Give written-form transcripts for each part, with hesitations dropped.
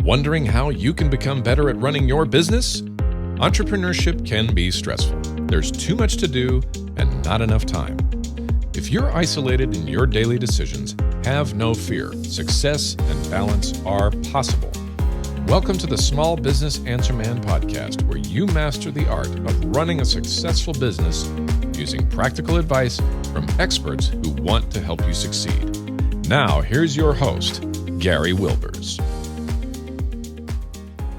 Wondering how you can become better at running your business? Entrepreneurship can be stressful. There's too much to do and not enough time. If you're isolated in your daily decisions, have no fear. Success and balance are possible. Welcome to the Small Business Answer Man podcast, where you master the art of running a successful business using practical advice from experts who want to help you succeed. Now, here's your host, Gary Wilbers.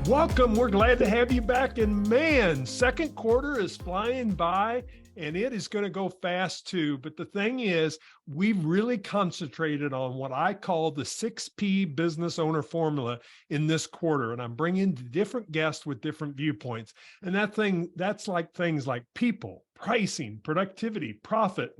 Welcome. We're glad to have you back. And man, second quarter is flying by and it is going to go fast too. But the thing is, we've really concentrated on what I call the 6P business owner formula in this quarter. And I'm bringing different guests with different viewpoints. And that's like things like people, pricing, productivity, profit,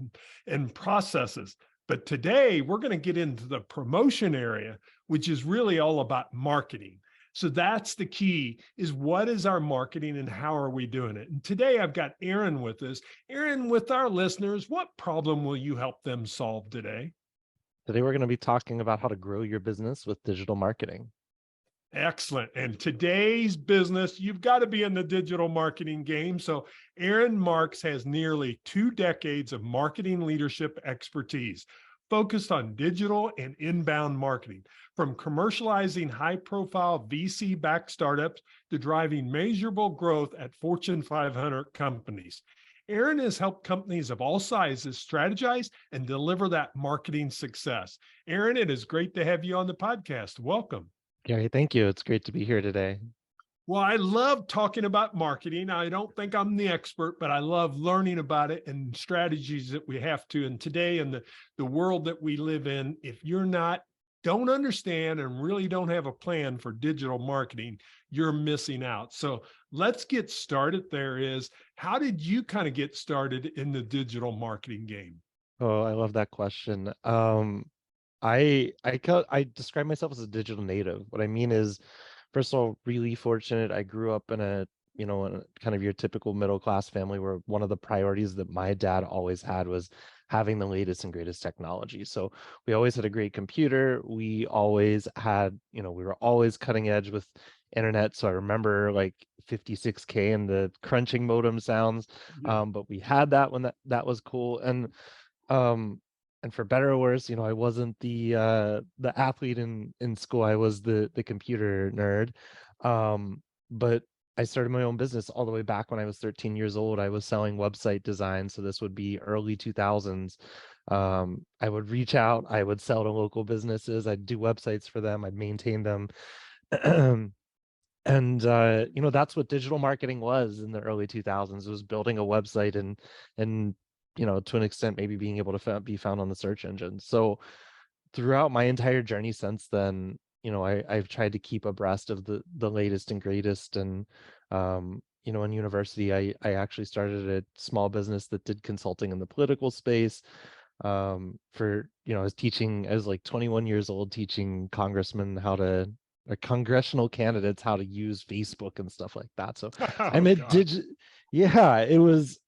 and processes. But today we're going to get into the promotion area, which is really all about marketing. So that's the key, is what is our marketing and how are we doing it? And today I've got Aaron with us. Aaron, with our listeners, what problem will you help them solve today? Today we're going to be talking about how to grow your business with digital marketing. Excellent. And today's business, you've got to be in the digital marketing game. So Aaron Marks has nearly 2 decades of marketing leadership expertise, focused on digital and inbound marketing, from commercializing high-profile VC-backed startups to driving measurable growth at Fortune 500 companies. Aaron has helped companies of all sizes strategize and deliver that marketing success. Aaron, it is great to have you on the podcast. Welcome. Gary, thank you. It's great to be here today. Well, I love talking about marketing. I don't think I'm the expert, but I love learning about it and strategies that we have to. And today, in the world that we live in, if you're don't understand and really don't have a plan for digital marketing, you're missing out. So let's get started. How did you kind of get started in the digital marketing game? Oh, I love that question. I describe myself as a digital native. What I mean is, first of all, really fortunate. I grew up in a kind of your typical middle-class family where one of the priorities that my dad always had was having the latest and greatest technology. So we always had a great computer. We always had, we were always cutting edge with internet. So I remember like 56K and the crunching modem sounds. Yeah. But we had that when that was cool. And for better or worse, I wasn't the athlete in school. I was the computer nerd. But I started my own business all the way back when I was 13 years old. I was selling website design. So this would be early 2000s. I would reach out, I would sell to local businesses. I'd do websites for them. I'd maintain them. And that's what digital marketing was in the early 2000s. It was building a website and to an extent, maybe being able to be found on the search engine. So throughout my entire journey since then, I've tried to keep abreast of the latest and greatest. And, in university, I actually started a small business that did consulting in the political space. I was like 21 years old, teaching congressmen congressional candidates how to use Facebook and stuff like that. So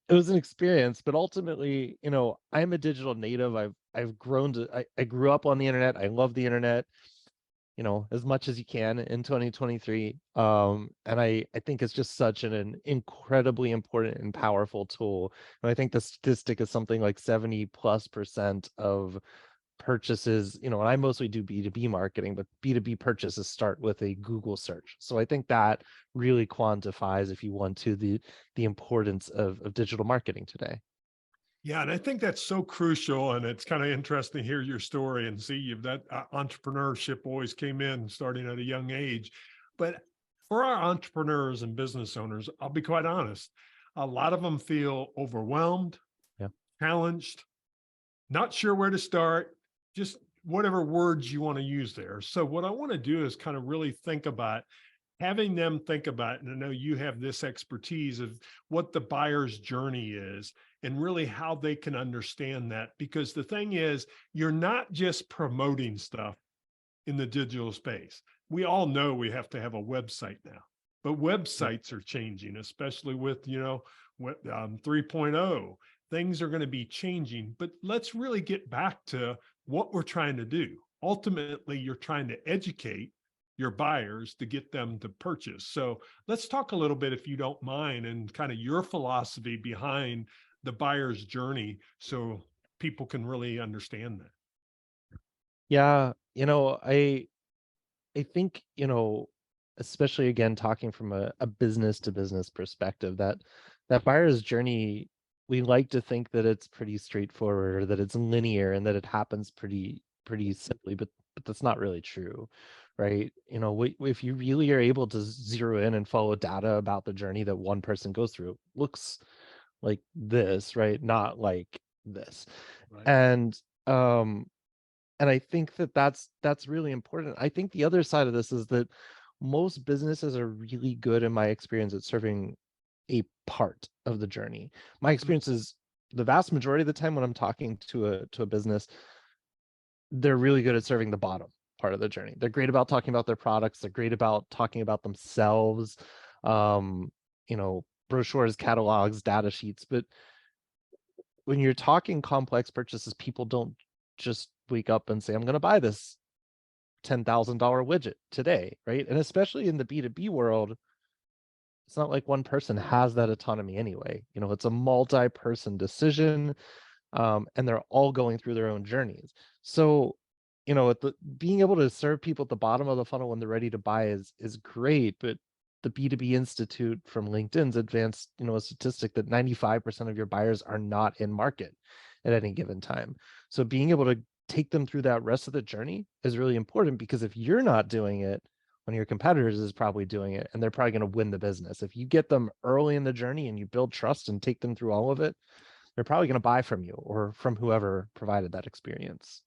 it was an experience, but ultimately, I'm a digital native. I've grown I grew up on the internet. I love the internet, as much as you can in 2023. And I think it's just such an incredibly important and powerful tool. And I think the statistic is something like 70+% of purchases, and I mostly do B2B marketing, but B2B purchases start with a Google search. So I think that really quantifies, if you want to, the importance of digital marketing today. Yeah, and I think that's so crucial, and it's kind of interesting to hear your story and see that entrepreneurship always came in starting at a young age. But for our entrepreneurs and business owners, I'll be quite honest, a lot of them feel overwhelmed, challenged, not sure where to start, just whatever words you want to use there. So what I want to do is kind of really having them think about, and I know you have this expertise of what the buyer's journey is and really how they can understand that. Because the thing is, you're not just promoting stuff in the digital space. We all know we have to have a website now, but websites are changing, especially with, 3.0. Things are going to be changing, but let's really get back to what we're trying to do. Ultimately, you're trying to educate your buyers to get them to purchase. So let's talk a little bit, if you don't mind, and kind of your philosophy behind the buyer's journey so people can really understand that. Yeah, I think, especially again talking from a business to business perspective, that buyer's journey, we like to think that it's pretty straightforward, or that it's linear, and that it happens pretty simply, but that's not really true, right? If you really are able to zero in and follow data about the journey that one person goes through, it looks like this, right? Not like this. Right. And and I think that that's really important. I think the other side of this is that most businesses are really good, in my experience, at serving a part of the journey. My experience is the vast majority of the time when I'm talking to a business, they're really good at serving the bottom part of the journey. They're great about talking about their products. They're great about talking about themselves, um, brochures, catalogs, data sheets. But when you're talking complex purchases, people don't just wake up and say, I'm going to buy this $10,000 widget today, right? And especially in the B2B world, it's not like one person has that autonomy anyway. It's a multi-person decision, and they're all going through their own journeys. So, being able to serve people at the bottom of the funnel when they're ready to buy is great, but the B2B Institute from LinkedIn's advanced, a statistic that 95% of your buyers are not in market at any given time. So being able to take them through that rest of the journey is really important, because if you're not doing it, one of your competitors is probably doing it, and they're probably going to win the business. If you get them early in the journey and you build trust and take them through all of it, they're probably going to buy from you or from whoever provided that experience.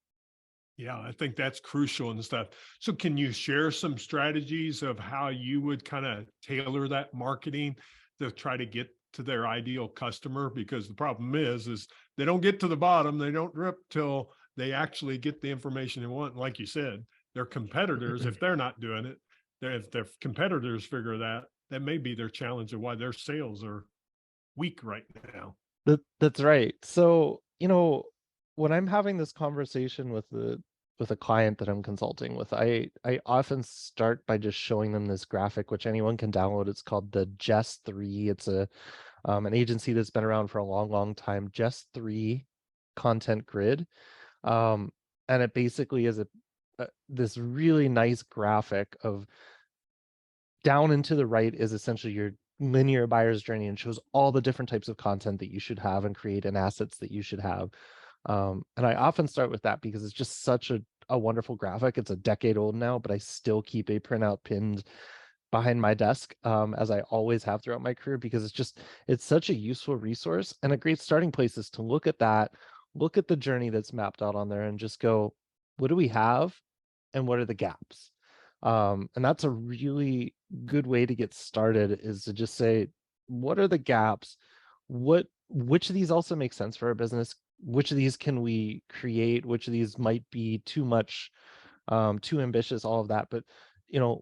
Yeah, I think that's crucial and stuff. So can you share some strategies of how you would kind of tailor that marketing to try to get to their ideal customer? Because the problem is they don't get to the bottom, they don't drip till they actually get the information they want. And like you said, their competitors, if they're not doing it, if their competitors figure that may be their challenge of why their sales are weak right now. That's right. So, when I'm having this conversation with a client that I'm consulting with, I often start by just showing them this graphic, which anyone can download. It's called the Just 3. It's an agency that's been around for a long, long time. Just 3 content grid. And it basically is this really nice graphic of, down and to the right is essentially your linear buyer's journey, and shows all the different types of content that you should have and create, and assets that you should have. And I often start with that because it's just such a wonderful graphic. It's a decade old now, but I still keep a printout pinned behind my desk, as I always have throughout my career, because it's such a useful resource, and a great starting place is to look at that, look at the journey that's mapped out on there, and just go, what do we have and what are the gaps? And that's a really good way to get started, is to just say, what are the gaps? Which of these also make sense for our business? Which of these can we create? Which of these might be too much, too ambitious, all of that. But,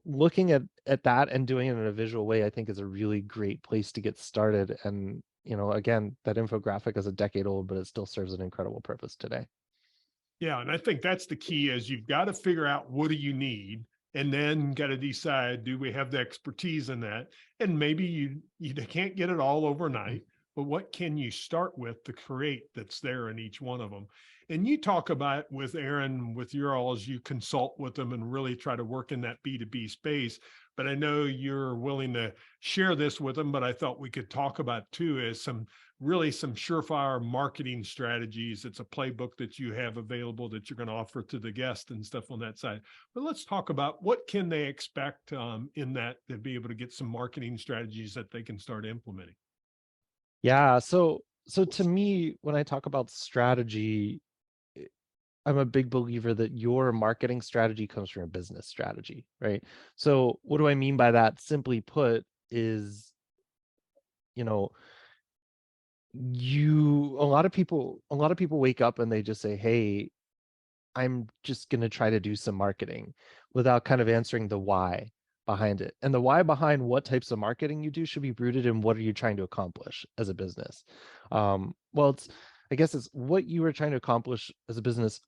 looking at that and doing it in a visual way, I think is a really great place to get started. And, again, that infographic is a decade old, but it still serves an incredible purpose today. Yeah, and I think that's the key, is you've got to figure out what do you need, and then got to decide, do we have the expertise in that? And maybe you can't get it all overnight, but what can you start with to create that's there in each one of them? And you talk about with Aaron, with your all, as you consult with them and really try to work in that B2B space. But I know you're willing to share this with them, but I thought we could talk about too, is some surefire marketing strategies. It's a playbook that you have available that you're going to offer to the guest and stuff on that side. But let's talk about what can they expect in that, to be able to get some marketing strategies that they can start implementing. Yeah. So to me, when I talk about strategy, I'm a big believer that your marketing strategy comes from a business strategy, right? So what do I mean by that? Simply put, is, you know, a lot of people wake up and they just say, hey, I'm just going to try to do some marketing, without kind of answering the why behind it. And the why behind what types of marketing you do should be rooted in, what are you trying to accomplish as a business? Well, I guess it's what you are trying to accomplish as a business,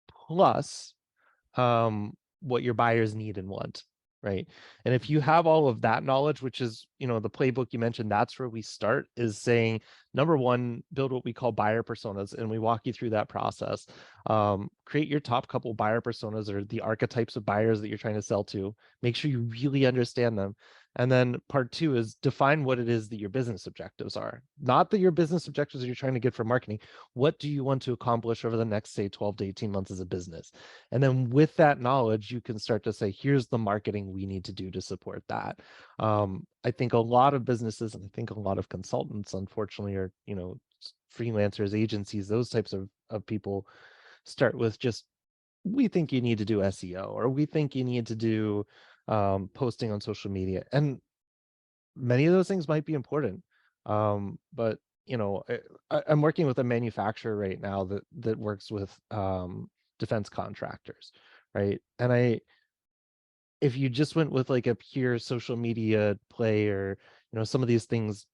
plus what your buyers need and want. right? And if you have all of that knowledge, which is, the playbook you mentioned, that's where we start, is saying, number one, build what we call buyer personas, and we walk you through that process. Create your top couple buyer personas, or the archetypes of buyers that you're trying to sell to. Make sure you really understand them. And then part two is define what it is that your business objectives are. Not that your business objectives you're trying to get from marketing. What do you want to accomplish over the next, say, 12 to 18 months as a business? And then with that knowledge, you can start to say, here's the marketing we need to do to support that. I think a lot of businesses, and I think a lot of consultants, unfortunately, are, freelancers, agencies, those types of people start with just, we think you need to do SEO, or we think you need to do posting on social media. And many of those things might be important. But I'm working with a manufacturer right now that works with defense contractors, right? And if you just went with like a pure social media play, or some of these things,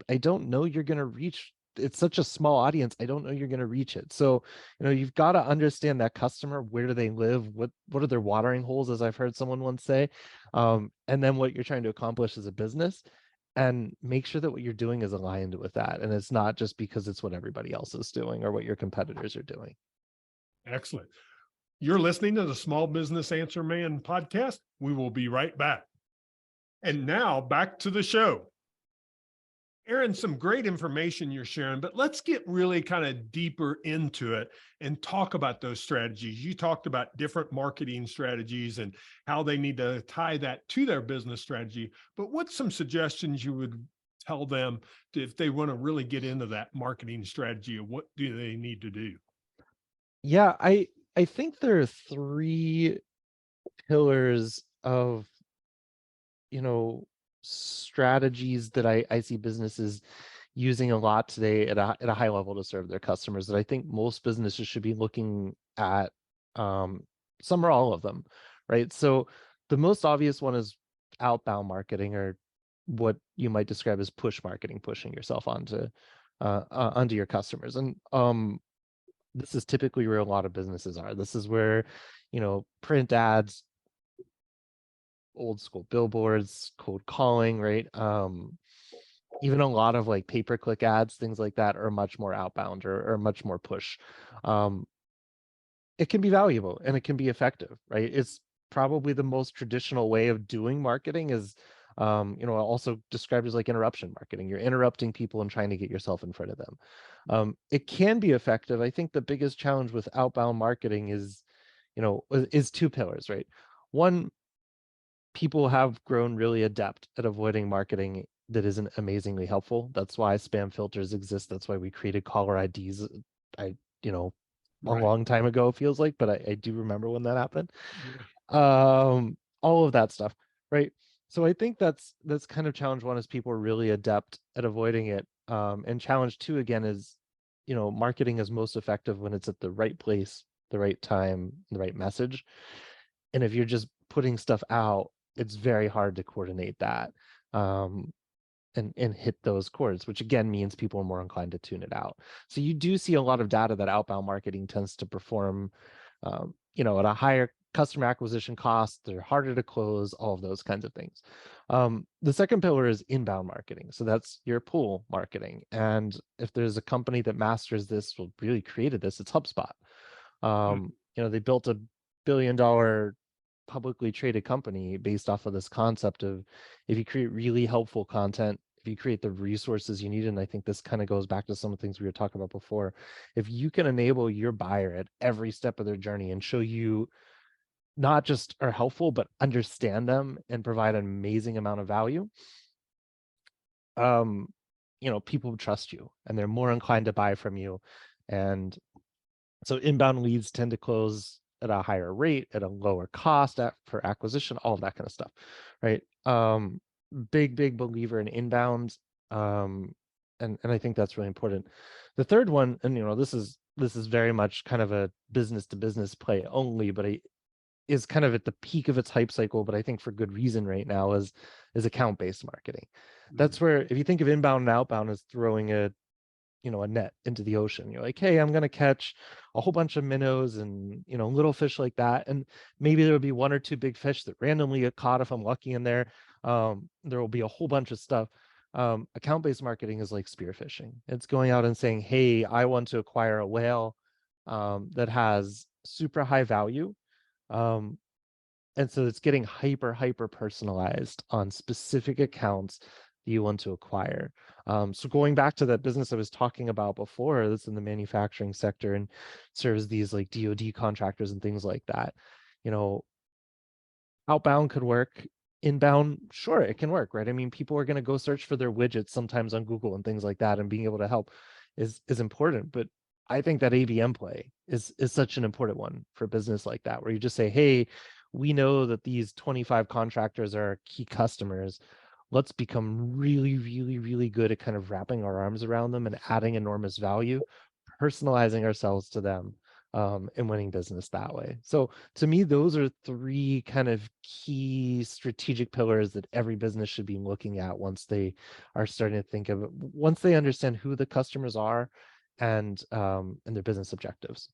I don't know you're going to reach. It's such a small audience, I don't know you're going to reach it. So you've got to understand that customer. Where do they live? What are their watering holes, as I've heard someone once say? And then what you're trying to accomplish as a business, and make sure that what you're doing is aligned with that, and it's not just because it's what everybody else is doing or what your competitors are doing. Excellent. You're listening to the Small Business Answer Man podcast. We will be right back. And now back to the show. Aaron, some great information you're sharing, but let's get really kind of deeper into it and talk about those strategies. You talked about different marketing strategies and how they need to tie that to their business strategy. But what's some suggestions you would tell them if they want to really get into that marketing strategy? What do they need to do? Yeah, I think there are three pillars of strategies that I see businesses using a lot today at a high level to serve their customers, that I think most businesses should be looking at. Some or all of them, right? So the most obvious one is outbound marketing, or what you might describe as push marketing, pushing yourself onto your customers. And this is typically where a lot of businesses are. This is where print ads, old school billboards, cold calling, right? Even a lot of like pay-per-click ads, things like that, are much more outbound, or much more push. It can be valuable and it can be effective, right? It's probably the most traditional way of doing marketing, is also described as like interruption marketing. You're interrupting people and trying to get yourself in front of them. It can be effective. I think the biggest challenge with outbound marketing is two pillars, right? One, people have grown really adept at avoiding marketing that isn't amazingly helpful. That's why spam filters exist. That's why we created caller IDs. I, a Right. long time ago, it feels like, but I do remember when that happened. Yeah. All of that stuff, right? So I think that's kind of challenge one, is people are really adept at avoiding it. And challenge two, again, is marketing is most effective when it's at the right place, the right time, the right message. And if you're just putting stuff out, it's very hard to coordinate that and hit those chords, which again means people are more inclined to tune it out. So you do see a lot of data that outbound marketing tends to perform, at a higher customer acquisition cost. They're harder to close, all of those kinds of things. The second pillar is inbound marketing. So that's your pull marketing. And if there's a company that masters this, well, really created this, it's HubSpot. They built a billion-dollar publicly traded company based off of this concept of, if you create really helpful content, if you create the resources you need, and I think this kind of goes back to some of the things we were talking about before, if you can enable your buyer at every step of their journey and show you not just are helpful, but understand them and provide an amazing amount of value, people trust you and they're more inclined to buy from you. And so inbound leads tend to close at a higher rate, at a lower cost for acquisition, all of that kind of stuff, right? Big believer in inbound, and I think that's really important. The third one, and this is very much kind of a business to business play only, but is kind of at the peak of its hype cycle, but I think for good reason right now, is account-based marketing. That's where, if you think of inbound and outbound as throwing a a net into the ocean. You're like, hey, I'm going to catch a whole bunch of minnows and little fish like that, and maybe there will be one or two big fish that randomly get caught if I'm lucky in there. There will be a whole bunch of stuff. Account-based marketing is like spearfishing. It's going out and saying, hey, I want to acquire a whale that has super high value, and so it's getting hyper personalized on specific accounts that you want to acquire. So going back to that business I was talking about before, that's in the manufacturing sector and serves these like DoD contractors and things like that. Outbound could work. Inbound, sure, it can work, right? I mean, people are going to go search for their widgets sometimes on Google and things like that, and being able to help is important. But I think that ABM play is such an important one for business like that, where you just say, hey, we know that these 25 contractors are key customers. Let's become really good at kind of wrapping our arms around them and adding enormous value, personalizing ourselves to them, and winning business that way. So to me, those are three kind of key strategic pillars that every business should be looking at once they are starting to think of it, once they understand who the customers are and their business objectives.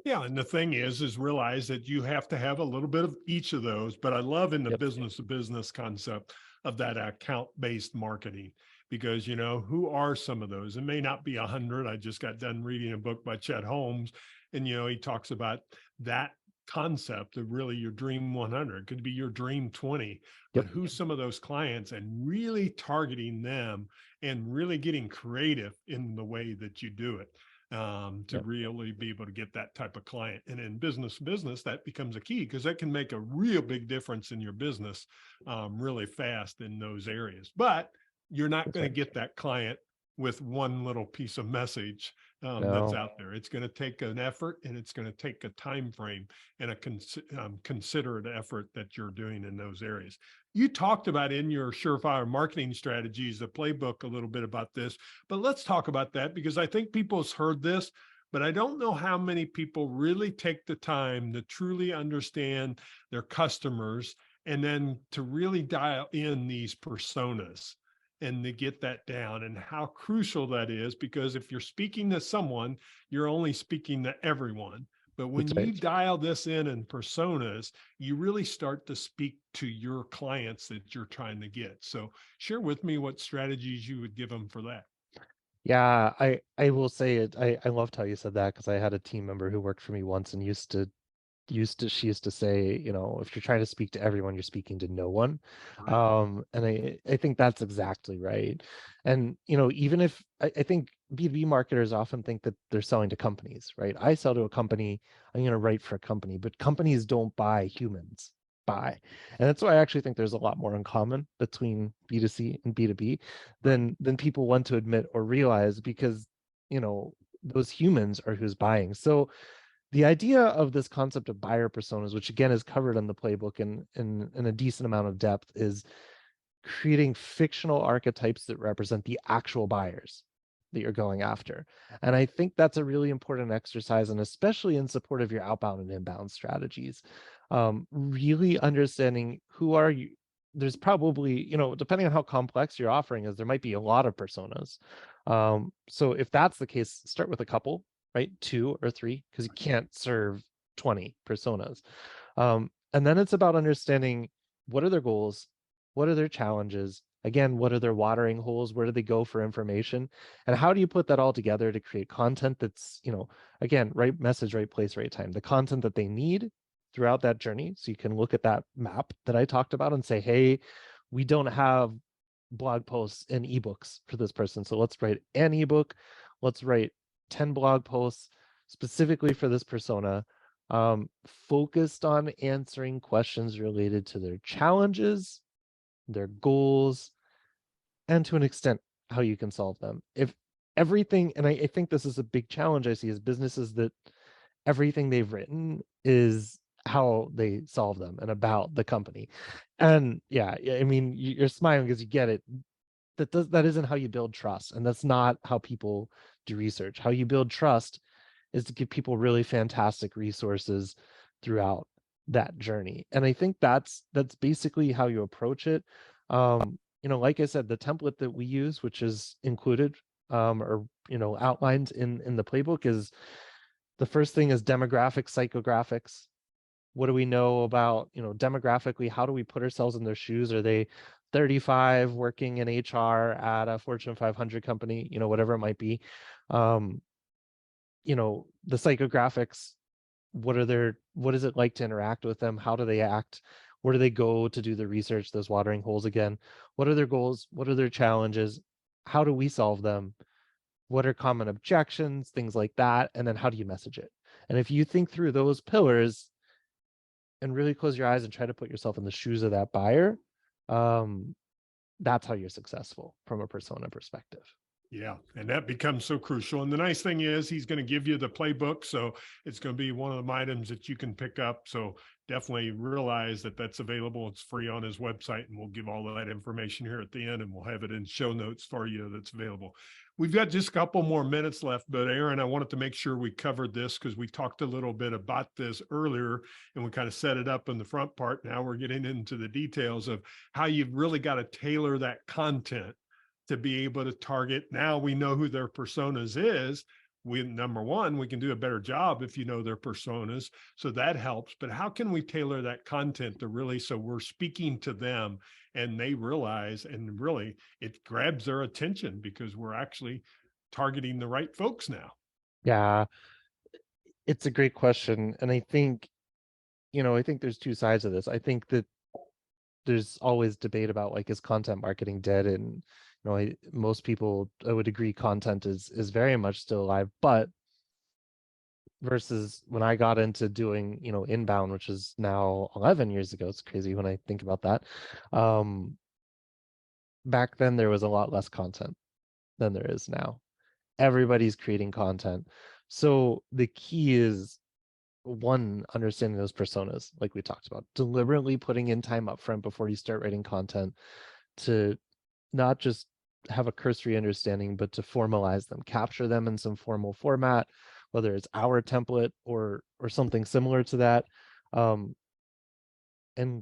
Yeah, and the thing is realize that you have to have a little bit of each of those. But I love in the Yep. business to business concept of that account-based marketing, because who are some of those? It may not be 100. I just got done reading a book by Chet Holmes, and he talks about that concept of really your dream 100 could be your dream 20, but Yep. who's some of those clients, and really targeting them and really getting creative in the way that you do it. To Yep. really be able to get that type of client. And in business, that becomes a key, because that can make a real big difference in your business really fast in those areas. But you're not going to get that client with one little piece of message that's out there. It's going to take an effort, and it's going to take a time frame and a considerate effort that you're doing in those areas. You talked about in your Surefire marketing strategies, the playbook, a little bit about this, but let's talk about that, because I think people have heard this, but I don't know how many people really take the time to truly understand their customers, and then to really dial in these personas and to get that down, and how crucial that is. Because if you're speaking to someone, you're only speaking to everyone. But when you dial this in personas, you really start to speak to your clients that you're trying to get. So share with me what strategies you would give them for that. Yeah, I will say it. I loved how you said that, because I had a team member who worked for me once and she used to say, if you're trying to speak to everyone, you're speaking to no one. Right. And I think that's exactly right. And even if I think B2B marketers often think that they're selling to companies, right? I sell to a company, I'm going to write for a company, but companies don't buy, humans buy. And that's why I actually think there's a lot more in common between B2C and B2B than people want to admit or realize, because those humans are who's buying. So the idea of this concept of buyer personas, which again is covered in the playbook in a decent amount of depth, is creating fictional archetypes that represent the actual buyers that you're going after. And I think that's a really important exercise, and especially in support of your outbound and inbound strategies. Really understanding who are you. There's probably, depending on how complex your offering is, there might be a lot of personas. So if that's the case, start with a couple, right? 2 or 3, because you can't serve 20 personas. And then it's about understanding what are their goals, what are their challenges, again, what are their watering holes, where do they go for information, and how do you put that all together to create content that's, again, right message, right place, right time, the content that they need throughout that journey. So you can look at that map that I talked about and say, hey, we don't have blog posts and ebooks for this person, so let's write an ebook, let's write 10 blog posts specifically for this persona, focused on answering questions related to their challenges, their goals, and to an extent, how you can solve them. If everything, and I think this is a big challenge I see, is businesses that everything they've written is how they solve them and about the company. And yeah, I mean, you're smiling because you get it. That isn't how you build trust, and that's not how people do research. How you build trust is to give people really fantastic resources throughout that journey. And I think that's basically how you approach it. Like I said, the template that we use, which is included or outlined in the playbook is the first thing is demographics, psychographics. What do we know about, demographically? How do we put ourselves in their shoes? Are they 35 working in HR at a Fortune 500 company, whatever it might be? The psychographics, what is it like to interact with them? How do they act? Where do they go to do the research, those watering holes again? What are their goals? What are their challenges? How do we solve them? What are common objections? Things like that. And then how do you message it? And if you think through those pillars and really close your eyes and try to put yourself in the shoes of that buyer, that's how you're successful from a persona perspective. Yeah, and that becomes so crucial. And the nice thing is he's going to give you the playbook. So it's going to be one of the items that you can pick up. So definitely realize that that's available. It's free on his website, and we'll give all of that information here at the end, and we'll have it in show notes for you that's available. We've got just a couple more minutes left, but Aaron, I wanted to make sure we covered this because we talked a little bit about this earlier and we kind of set it up in the front part. Now we're getting into the details of how you've really got to tailor that content to be able to target. Now we know who their personas is. Number one, we can do a better job if you know their personas. So that helps. But how can we tailor that content to really, so we're speaking to them and they realize, and really it grabs their attention because we're actually targeting the right folks now? Yeah, it's a great question. And I think there's two sides of this. I think that there's always debate about, like, is content marketing dead? And most people, I would agree, content is very much still alive. But versus when I got into doing inbound, which is now 11 years ago, it's crazy when I think about that. Back then there was a lot less content than there is now. Everybody's creating content. So the key is, one, understanding those personas, like we talked about, deliberately putting in time up front before you start writing content to not just have a cursory understanding, but to formalize them, capture them in some formal format, whether it's our template or something similar to that, and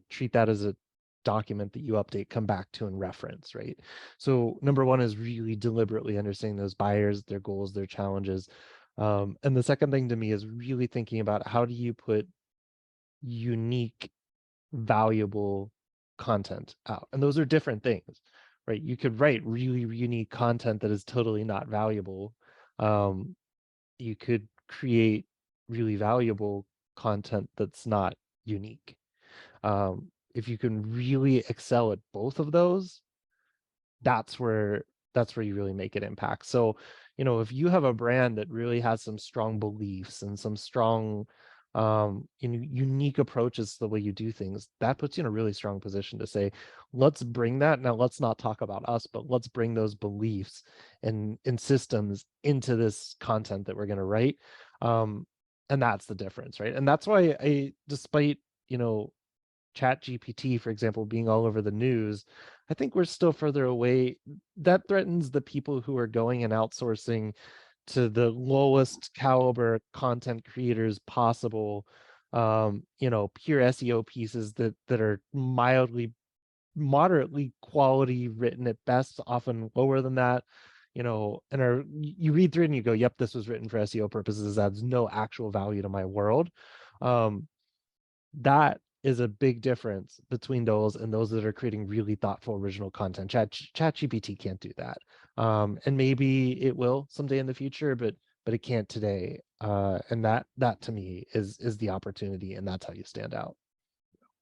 treat that as a document that you update, come back to, and reference, right? So number one is really deliberately understanding those buyers, their goals, their challenges. And the second thing to me is really thinking about, how do you put unique, valuable content out? And those are different things, right? You could write really unique content that is totally not valuable. You could create really valuable content that's not unique. If you can really excel at both of those, that's where you really make an impact. So, if you have a brand that really has some strong beliefs and some strong, unique approaches to the way you do things, that puts you in a really strong position to say, let's bring that. Now, let's not talk about us, but let's bring those beliefs and systems into this content that we're going to write. And that's the difference, right? And that's why despite, Chat GPT, for example, being all over the news, I think we're still further away. That threatens the people who are going and outsourcing to the lowest caliber content creators possible. Pure SEO pieces that are moderately quality written at best, often lower than that. And you read through it and you go, yep, this was written for SEO purposes, adds no actual value to my world. That is a big difference between those and those that are creating really thoughtful, original content. ChatGPT can't do that, and maybe it will someday in the future, but it can't today. And that to me is the opportunity, and that's how you stand out.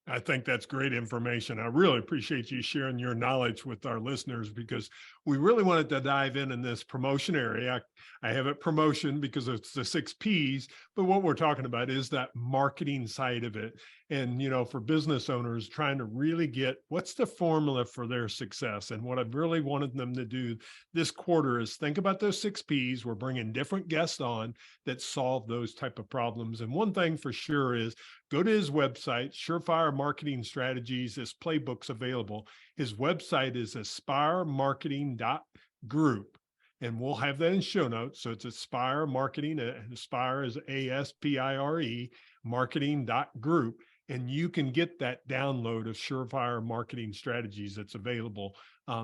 I think that's great information. I really appreciate you sharing your knowledge with our listeners, because we really wanted to dive in this promotion area. I have it promotion because it's the 6 Ps, but what we're talking about is that marketing side of it. And, for business owners trying to really get what's the formula for their success. And what I've really wanted them to do this quarter is think about those 6 Ps. We're bringing different guests on that solve those type of problems. And one thing for sure is, go to his website, Surefire Marketing Strategies. This playbook's available. His website is aspiremarketing.group. And we'll have that in show notes. So it's Aspire Marketing. Aspire is ASPIRE, marketing.group. and you can get that download of Surefire marketing strategies that's available,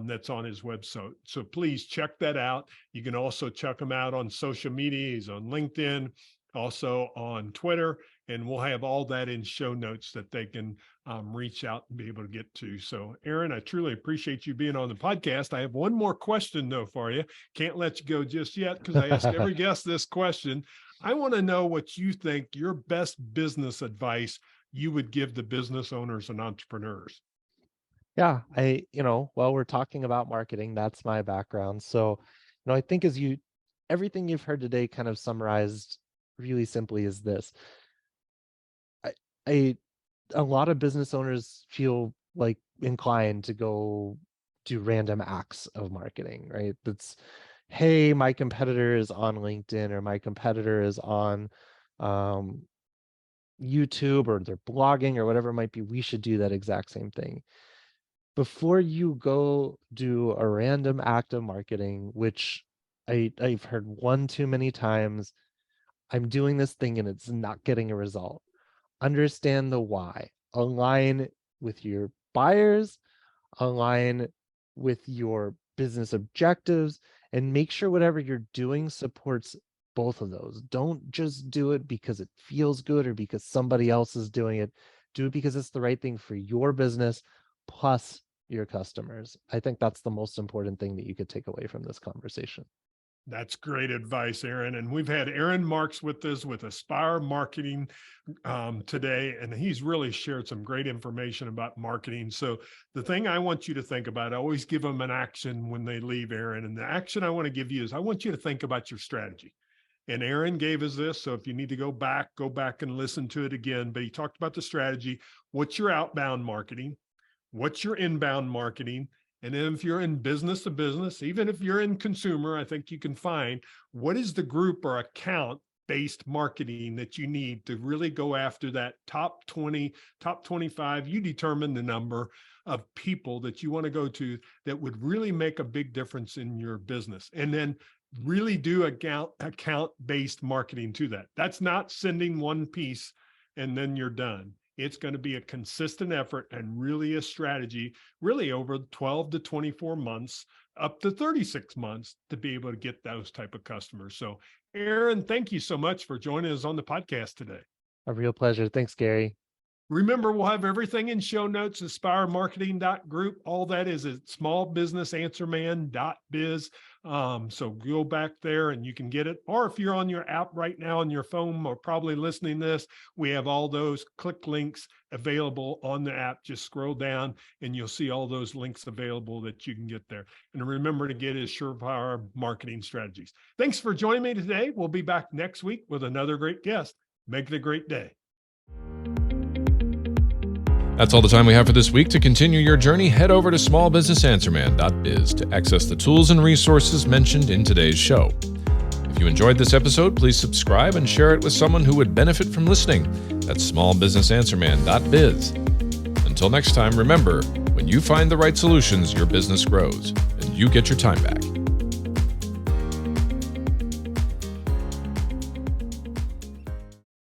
that's on his website. So please check that out. You can also check him out on social media. He's on LinkedIn, also on Twitter, and we'll have all that in show notes that they can reach out and be able to get to. So Aaron, I truly appreciate you being on the podcast. I have one more question though for you. Can't let you go just yet because I ask every guest this question. I want to know what you think your best business advice you would give the business owners and entrepreneurs. Yeah, while we're talking about marketing, that's my background. So, I think everything you've heard today kind of summarized really simply is this. A lot of business owners feel like inclined to go do random acts of marketing, right? That's, hey, my competitor is on LinkedIn, or my competitor is on YouTube, or they're blogging, or whatever it might be. We should do that exact same thing. Before you go do a random act of marketing, which I've heard one too many times, I'm doing this thing and it's not getting a result. Understand the why. Align with your buyers, align with your business objectives, and make sure whatever you're doing supports both of those. Don't just do it because it feels good or because somebody else is doing it. Do it because it's the right thing for your business plus your customers. I think that's the most important thing that you could take away from this conversation. That's great advice, Aaron. And we've had Aaron Marks with us with Aspire Marketing today, and he's really shared some great information about marketing. So the thing I want you to think about, I always give them an action when they leave, Aaron. And the action I want to give you is I want you to think about your strategy. And Aaron gave us this. So if you need to go back and listen to it again. But he talked about the strategy. What's your outbound marketing? What's your inbound marketing? And then if you're in business to business, even if you're in consumer, I think you can find what is the group or account based marketing that you need to really go after that top 20, top 25. You determine the number of people that you want to go to that would really make a big difference in your business. And then really do account based marketing to that. That's not sending one piece and then you're done. It's going to be a consistent effort and really a strategy, really over 12 to 24 months, up to 36 months to be able to get those type of customers. So Aaron, thank you so much for joining us on the podcast today. A real pleasure. Thanks, Gary. Remember, we'll have everything in show notes, aspiremarketing.group. All that is at smallbusinessanswerman.biz. So go back there and you can get it. Or if you're on your app right now on your phone or probably listening to this, we have all those click links available on the app. Just scroll down and you'll see all those links available that you can get there. And remember to get his Surefire marketing strategies. Thanks for joining me today. We'll be back next week with another great guest. Make it a great day. That's all the time we have for this week. To continue your journey, head over to smallbusinessanswerman.biz to access the tools and resources mentioned in today's show. If you enjoyed this episode, please subscribe and share it with someone who would benefit from listening. That's smallbusinessanswerman.biz. Until next time, remember, when you find the right solutions, your business grows and you get your time back.